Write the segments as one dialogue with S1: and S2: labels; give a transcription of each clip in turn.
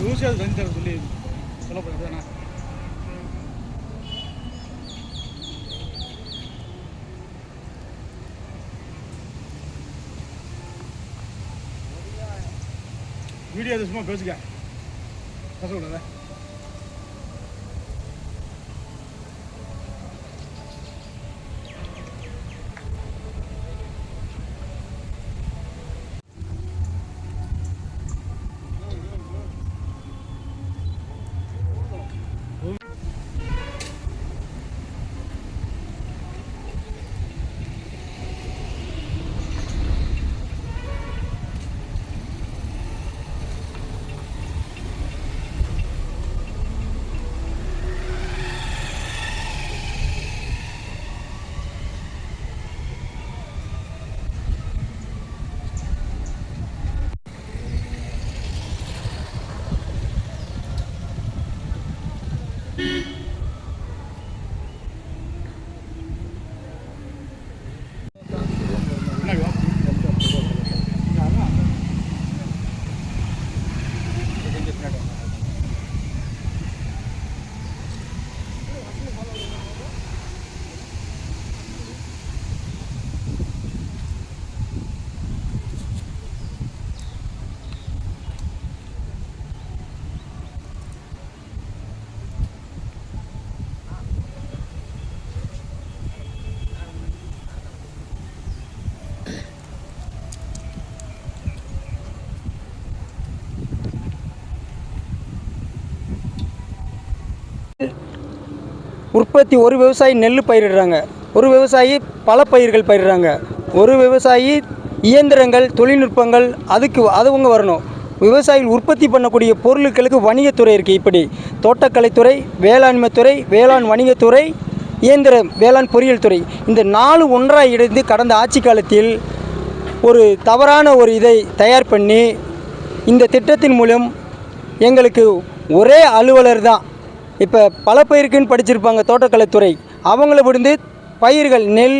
S1: ஊசியாவது செஞ்சு தர சொல்லி சொல்லப்படுதுண்ணா. வீடியோ சும்மா பேசுங்க, பேசக்கூடாதா?
S2: உற்பத்தி ஒரு விவசாயி நெல் பயிரிடுறாங்க, ஒரு விவசாயி பல பயிர்கள் பயிரிடுறாங்க, ஒரு விவசாயி இயந்திரங்கள் தொழில்நுட்பங்கள் அதுவங்க வரணும். விவசாயிகள் உற்பத்தி பண்ணக்கூடிய பொருட்களுக்கு வணிகத்துறை இருக்குது. இப்படி தோட்டக்கலைத்துறை, வேளாண்மை துறை, வேளாண் வணிகத்துறை, இயந்திர வேளாண் பொறியியல் துறை, இந்த 4 ஒன்றாக இணைந்து கடந்த ஆட்சி காலத்தில் ஒரு தவறான ஒரு இதை தயார் பண்ணி இந்த திட்டத்தின் மூலம் எங்களுக்கு ஒரே அலுவலர் தான். இப்போ பல பயிருக்குன்னு படிச்சிருப்பாங்க தோட்டக்கலைத்துறை, அவங்கள விடுந்து பயிர்கள் நெல்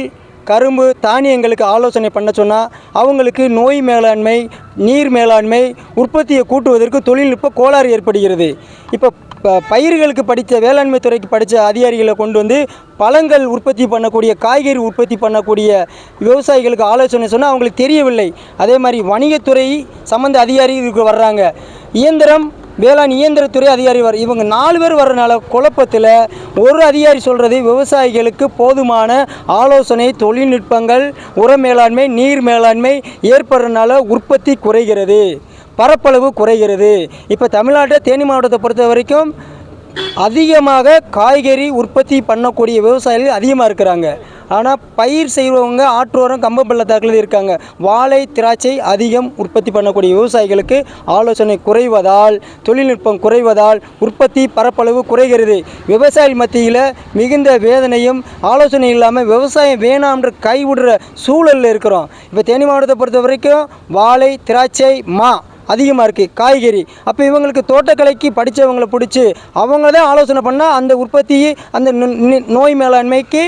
S2: கரும்பு தானியங்களுக்கு ஆலோசனை பண்ண சொன்னால் அவங்களுக்கு நோய் மேலாண்மை நீர் மேலாண்மை உற்பத்தியை கூட்டுவதற்கு தொழில்நுட்ப கோளாறு ஏற்படுகிறது. இப்போ பயிர்களுக்கு படித்த வேளாண்மை துறைக்கு படித்த அதிகாரிகளை கொண்டு வந்து பழங்கள் உற்பத்தி பண்ணக்கூடிய காய்கறி உற்பத்தி பண்ணக்கூடிய விவசாயிகளுக்கு ஆலோசனை சொன்னால் அவங்களுக்கு தெரியவில்லை. அதே மாதிரி வணிகத்துறை சம்மந்த அதிகாரிகளுக்கு வர்றாங்க, இயந்திரம் வேளாண் இயந்திரத்துறை அதிகாரி இவங்க 4 பேர் வர்றதுனால குழப்பத்தில் ஒரு அதிகாரி சொல்கிறது விவசாயிகளுக்கு போதுமான ஆலோசனை தொழில்நுட்பங்கள் உர மேலாண்மை நீர் மேலாண்மை ஏற்படுறதுனால உற்பத்தி குறைகிறது, பரப்பளவு குறைகிறது. இப்போ தமிழ்நாட்டை தேனி மாவட்டத்தை பொறுத்த வரைக்கும் அதிகமாக காய்கறி உற்பத்தி பண்ணக்கூடிய விவசாயிகள் அதிகமாக இருக்கிறாங்க. ஆனால் பயிர் செய்கிறவங்க ஆற்றோரம் கம்பப்பள்ளத்தாக்கில் இருக்காங்க. வாழை திராட்சை அதிகம் உற்பத்தி பண்ணக்கூடிய விவசாயிகளுக்கு ஆலோசனை குறைவதால் தொழில்நுட்பம் குறைவதால் உற்பத்தி பரப்பளவு குறைகிறது. விவசாயிகள் மத்தியில் மிகுந்த வேதனையும் ஆலோசனை இல்லாமல் விவசாயம் வேணாம்ன்ற கைவிடுற சூழலில் இருக்கிறோம். இப்போ தேனி மாவட்டத்தை பொறுத்த வரைக்கும் வாழை திராட்சை அதிகமாக இருக்குது, காய்கறி. அப்போ இவங்களுக்கு தோட்டக்கலைக்கு படித்தவங்களை பிடிச்சி அவங்க தான் ஆலோசனை பண்ணால் அந்த உற்பத்தி அந்த நோய் மேலாண்மைக்கு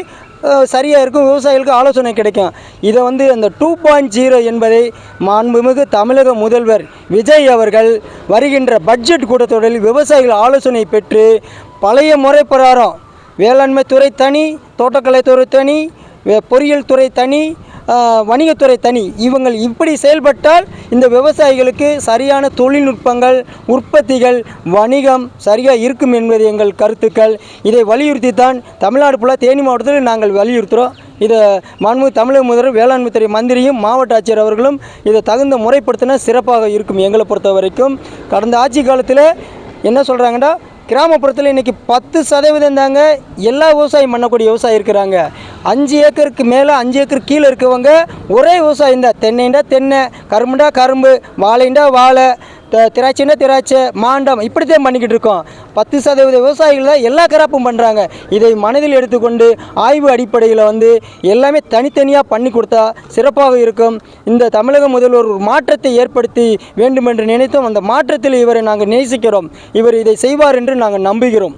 S2: சரியாக இருக்கும், விவசாயிகளுக்கு ஆலோசனை கிடைக்கும். இதை அந்த 2.0 என்பதை மாண்புமிகு தமிழக முதல்வர் விஜய் அவர்கள் வருகின்ற பட்ஜெட் கூட்டத்தொடரில் விவசாயிகள் ஆலோசனை பெற்று பழைய முறை பிரகாரம் வேளாண்மை துறை தனி, தோட்டக்கலைத்துறை தனி, பொறியியல் துறை தனி, வணிகத்துறை தனி, இவங்கள் இப்படி செயல்பட்டால் இந்த விவசாயிகளுக்கு சரியான தொழில்நுட்பங்கள் உற்பத்திகள் வணிகம் சரியாக இருக்கும் என்பது எங்கள் கருத்துக்கள். இதை வலியுறுத்தி தான் தமிழ்நாடு ஃபுல்லாக தேனி மாவட்டத்தில் நாங்கள் வலியுறுத்துகிறோம். இதை மாண்புமிகு தமிழக முதல்வர் வேளாண்மை துறை மந்திரியும் மாவட்ட ஆட்சியர் அவர்களும் இதை தகுந்த முறைப்படுத்தினா சிறப்பாக இருக்கும். எங்களை பொறுத்த வரைக்கும் கடந்த ஆட்சி காலத்தில் என்ன சொல்கிறாங்கன்னா கிராமப்புறத்தில் இன்றைக்கி 10% தாங்க எல்லா விவசாயம் பண்ணக்கூடிய விவசாயி இருக்கிறாங்க. 5 ஏக்கருக்கு மேலே 5 ஏக்கர் கீழே இருக்கவங்க ஒரே விவசாயம் தான். தென்னைண்டா தென்னை, கரும்புண்டா கரும்பு, வாழைண்டா வாழை, திராட்சைண்டா திராட்சை, மாண்டம், இப்படித்தான் பண்ணிக்கிட்டு இருக்கோம். 10% விவசாயிகள் தான் எல்லா கிராப்பும் பண்ணுறாங்க. இதை மனதில் எடுத்துக்கொண்டு ஆய்வு அடிப்படையில் எல்லாமே தனித்தனியாக பண்ணி கொடுத்தா சிறப்பாக இருக்கும். இந்த தமிழக முதல்வர் ஒரு மாற்றத்தை ஏற்படுத்தி வேண்டுமென்று நினைத்தோம். அந்த மாற்றத்தில் இவரை நாங்கள் நேசிக்கிறோம். இவர் இதை செய்வார் என்று நாங்கள் நம்புகிறோம்.